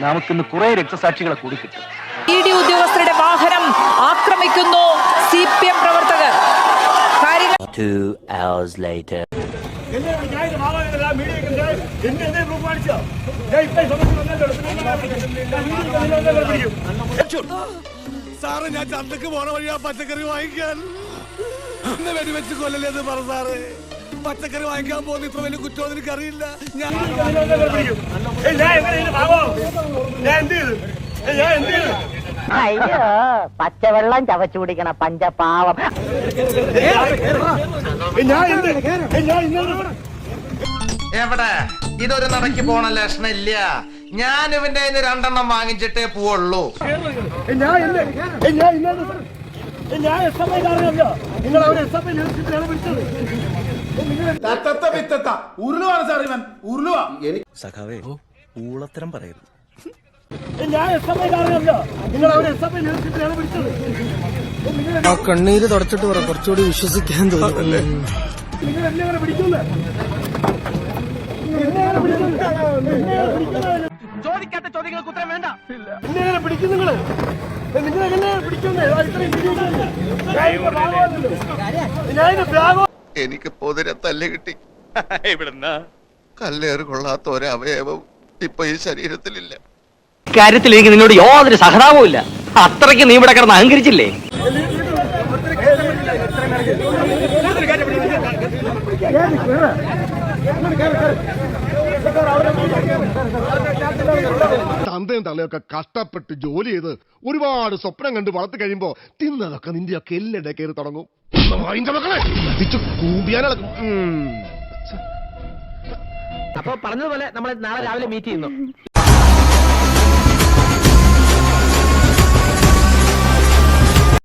നമുക്കിന്ന് കുറെ രക്തസാക്ഷികളെ കൂടി കിട്ടും. ഇഡി ഉദ്യോഗസ്ഥരുടെ വാഹനം ആക്രമിക്കുന്നു CPM പ്രവർത്തകർ. 2 hours later. സാറ് ഞാൻ ചന്തക്ക് പോണ വഴിയാ പച്ചക്കറി വാങ്ങിക്കാൻ എന്നെ വെടിവെച്ച് കൊല്ലലേന്ന് പറ സാറ്. പച്ചക്കറി വാങ്ങിക്കാൻ പോകുന്ന ഇത്ര വലിയ കുറ്റം എനിക്കറിയില്ല. അയ്യോ പച്ചവെള്ളം ചവച്ചു കുടിക്കണ പഞ്ചപാവം. എവിടെ ഇതൊരു നടക്ക് പോണ ലക്ഷണം ഇല്ല. ഞാൻ ഇവന്റെ 2 വാങ്ങിച്ചിട്ടേ പോവുള്ളൂ. ഉരുളുവാണ് സാർ ഇവൻ ഉരുളുവാ. സഖാവേ ഊളത്തരം പറയരുത്. കണ്ണീര് തുടച്ചിട്ട് പറ, കുറച്ചുകൂടി വിശ്വസിക്കാൻ തോന്നുന്നല്ലേ. ചോദിക്കാത്ത ചോദ്യങ്ങൾക്ക് ഉത്തരം വേണ്ട. എനിക്ക് പൊതിരെ തല്ല് കിട്ടി. കല്ലേറ് കൊള്ളാത്ത ഒരവയവം ഇപ്പൊ ഈ ശരീരത്തിലില്ല. കാര്യത്തിൽ എനിക്ക് നിന്നോട് യാതൊരു സഹതാപവും ഇല്ല. അത്രയ്ക്ക് നീ ഇവിടെ കിടന്ന് അഹങ്കരിച്ചില്ലേ? തന്തയും തള്ളയൊക്കെ കഷ്ടപ്പെട്ട് ജോലി ചെയ്ത് ഒരുപാട് സ്വപ്നം കണ്ട് വളർത്തി കഴിയുമ്പോ തിന്നതൊക്കെ നിന്റെയൊക്കെ എല്ലാം കയറി തുടങ്ങും. കൂമ്പിയാനളക്കും. അപ്പൊ പറഞ്ഞതുപോലെ നമ്മൾ നാളെ രാവിലെ മീറ്റ് ചെയ്യുന്നു.